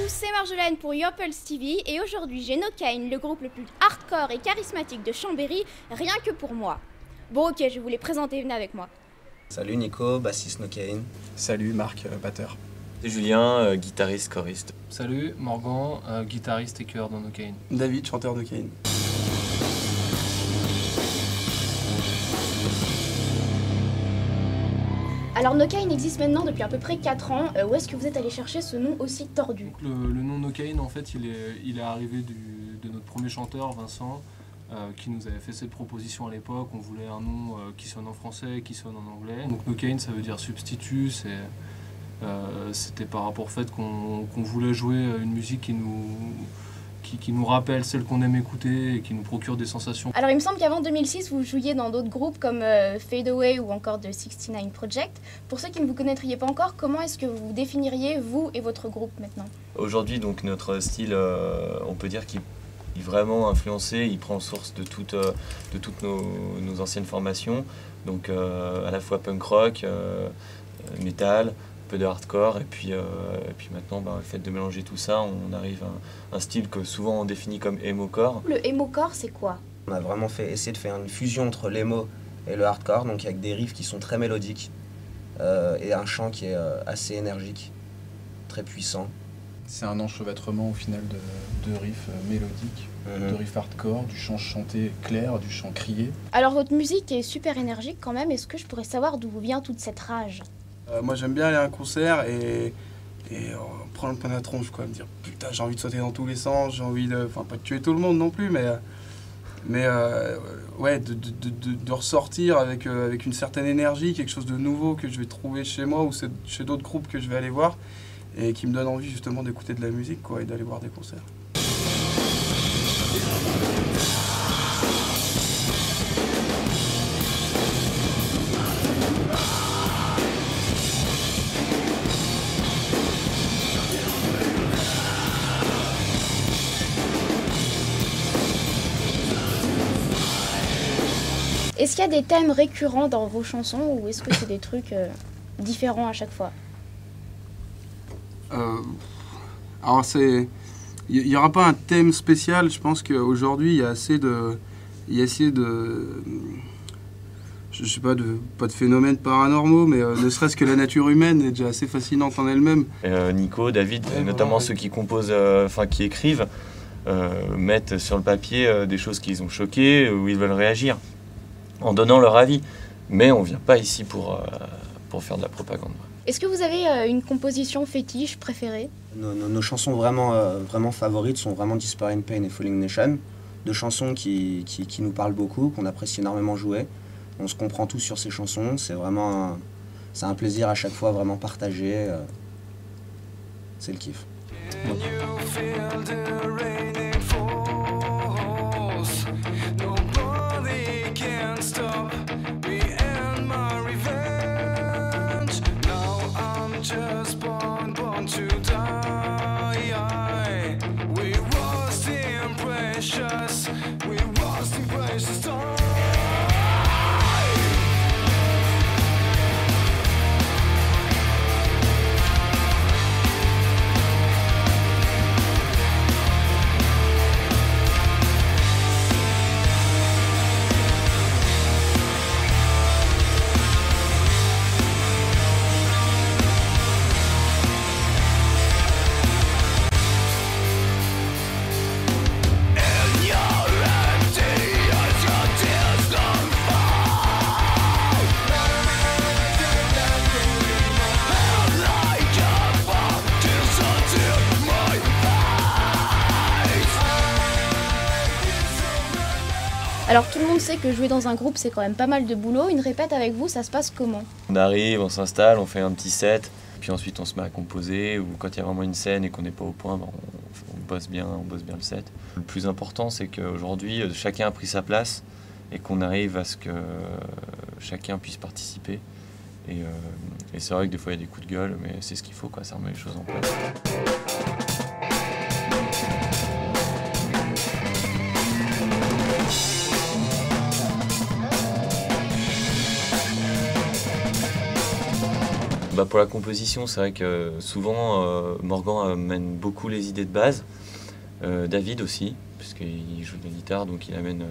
tous, c'est Marjolaine pour Yopels TV et aujourd'hui j'ai Nokain, le groupe le plus hardcore et charismatique de Chambéry, rien que pour moi. Bon ok, je vais vous les présenter, venez avec moi. Salut Nico, bassiste Nokain. Salut Marc, batteur. C'est Julien, guitariste, choriste. Salut Morgan, guitariste et chœur dans Nokain. David, chanteur de Nokain. Alors Nokain existe maintenant depuis à peu près 4 ans, où est-ce que vous êtes allé chercher ce nom aussi tordu? Donc, le nom Nokain en fait il est arrivé de notre premier chanteur Vincent, qui nous avait fait cette proposition à l'époque. On voulait un nom qui sonne en français, qui sonne en anglais. Donc Nokain ça veut dire substitut, c'était par rapport au fait qu'on voulait jouer une musique qui nous rappelle celle qu'on aime écouter et qui nous procure des sensations. Alors il me semble qu'avant 2006 vous jouiez dans d'autres groupes comme Fade Away ou encore The 69 Project. Pour ceux qui ne vous connaîtriez pas encore, comment est-ce que vous définiriez vous et votre groupe maintenant? Aujourd'hui donc notre style, on peut dire qu'il est vraiment influencé, il prend source de toutes nos anciennes formations, donc à la fois punk rock, metal, un peu de hardcore, et puis maintenant le fait de mélanger tout ça, on arrive à un style que souvent on définit comme emo-core. Le emo-core c'est quoi? On a vraiment essayé de faire une fusion entre l'emo et le hardcore, donc avec des riffs qui sont très mélodiques et un chant qui est assez énergique, très puissant. C'est un enchevêtrement au final de riffs mélodiques, de riffs hardcore, du chant chanté clair, du chant crié. Alors votre musique est super énergique quand même, est-ce que je pourrais savoir d'où vient toute cette rage? Moi j'aime bien aller à un concert et prendre le plein la tronche, quoi, me dire putain j'ai envie de sauter dans tous les sens, j'ai envie de, enfin pas de tuer tout le monde non plus, mais ouais, de ressortir avec une certaine énergie, quelque chose de nouveau que je vais trouver chez moi ou chez d'autres groupes que je vais aller voir et qui me donne envie justement d'écouter de la musique, quoi, et d'aller voir des concerts. Est-ce qu'il y a des thèmes récurrents dans vos chansons ou est-ce que c'est des trucs différents à chaque fois? Alors il n'y aura pas un thème spécial, je pense qu'aujourd'hui il y a assez de, je sais pas de phénomènes paranormaux, mais ne serait-ce que la nature humaine est déjà assez fascinante en elle-même. Nico, David, Ouais, notamment voilà, ceux qui composent, qui écrivent, mettent sur le papier des choses qui les ont choqués, où ils veulent réagir, en donnant leur avis. Mais on vient pas ici pour faire de la propagande. Est-ce que vous avez une composition fétiche préférée? Nos chansons vraiment favorites sont vraiment Despair in Pain et Falling Nation. Deux chansons qui nous parlent beaucoup, qu'on apprécie énormément jouer. On se comprend tous sur ces chansons, c'est un plaisir à chaque fois vraiment partagé. C'est le kiff. Alors tout le monde sait que jouer dans un groupe c'est quand même pas mal de boulot, une répète avec vous ça se passe comment? On arrive, on s'installe, on fait un petit set, puis ensuite on se met à composer, ou quand il y a vraiment une scène et qu'on n'est pas au point, on bosse bien le set. Le plus important c'est qu'aujourd'hui chacun a pris sa place et qu'on arrive à ce que chacun puisse participer. Et c'est vrai que des fois il y a des coups de gueule, mais c'est ce qu'il faut, quoi, ça remet les choses en place. Pour la composition, c'est vrai que souvent Morgan amène beaucoup les idées de base. David aussi, puisqu'il joue de la guitare, donc il amène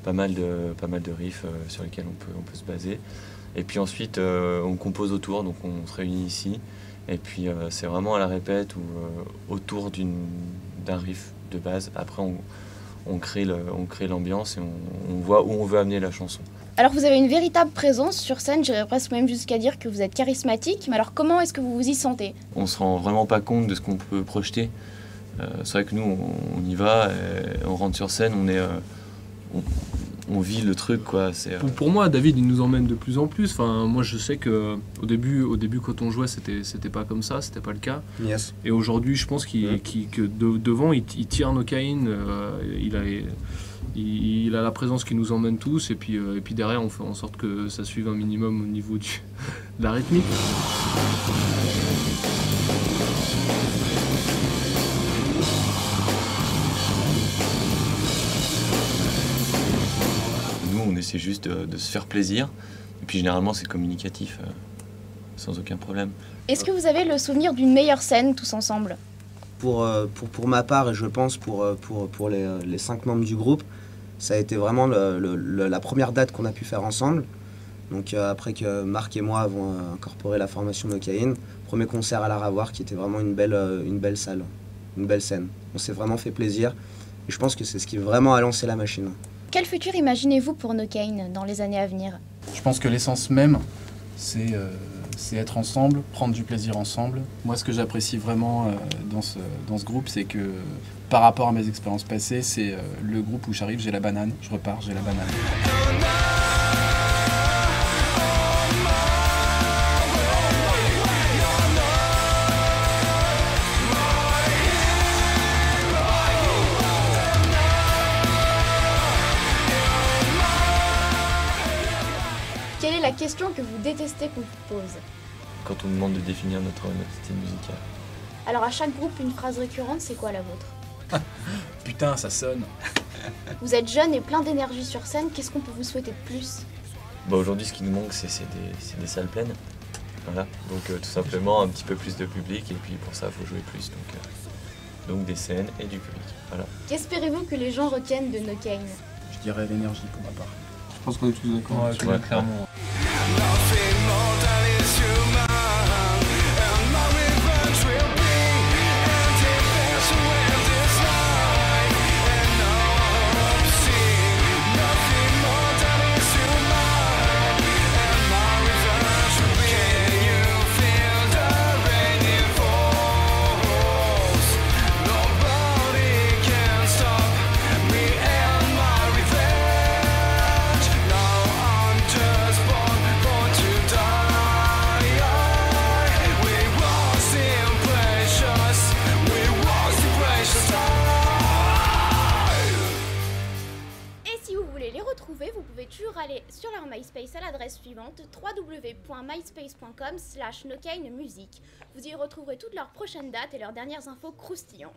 pas mal de riffs sur lesquels on peut se baser. Et puis ensuite, on compose autour, donc on se réunit ici. Et puis c'est vraiment à la répète ou autour d'un riff de base. Après, on crée l'ambiance et on voit où on veut amener la chanson. Alors vous avez une véritable présence sur scène, j'irais presque même jusqu'à dire que vous êtes charismatique, mais alors comment est-ce que vous vous y sentez? On se rend vraiment pas compte de ce qu'on peut projeter. C'est vrai que nous, on y va, on rentre sur scène, on vit le truc, quoi. Pour moi, David, il nous emmène de plus en plus. Enfin, moi, je sais que au début, quand on jouait, c'était pas comme ça, c'était pas le cas. Yes. Et aujourd'hui, je pense que devant, il tire Nokain. Il a la présence qui nous emmène tous. Et puis derrière, on fait en sorte que ça suive un minimum au niveau de la rythmique. On essaie juste de se faire plaisir. Et puis généralement, c'est communicatif, sans aucun problème. Est-ce que vous avez le souvenir d'une meilleure scène tous ensemble? Pour ma part, et je pense pour les 5 membres du groupe, ça a été vraiment la première date qu'on a pu faire ensemble. Donc après que Marc et moi avons incorporé la formation Nokain, premier concert à la Ravoir qui était vraiment une belle salle, une belle scène. On s'est vraiment fait plaisir et je pense que c'est ce qui vraiment a lancé la machine. Quel futur imaginez-vous pour Nokain dans les années à venir? Je pense que l'essence même, c'est être ensemble, prendre du plaisir ensemble. Moi, ce que j'apprécie vraiment dans ce groupe, c'est que par rapport à mes expériences passées, c'est le groupe où j'arrive, j'ai la banane, je repars, j'ai la banane. Quelle est la question que vous détestez qu'on vous pose? Quand on demande de définir notre style musical. Alors à chaque groupe, une phrase récurrente, c'est quoi la vôtre? Putain, ça sonne. Vous êtes jeune et plein d'énergie sur scène, qu'est-ce qu'on peut vous souhaiter de plus? Aujourd'hui, ce qui nous manque, c'est des salles pleines. Voilà. Donc tout simplement un petit peu plus de public et puis pour ça, il faut jouer plus. Donc des scènes et du public. Voilà. Qu'espérez-vous que les gens retiennent de Nokain? Je dirais l'énergie pour ma part. Je pense qu'on est tous d'accord. Ouais, clairement. Vous pouvez toujours aller sur leur MySpace à l'adresse suivante www.myspace.com/nokainmusic. Vous y retrouverez toutes leurs prochaines dates et leurs dernières infos croustillantes.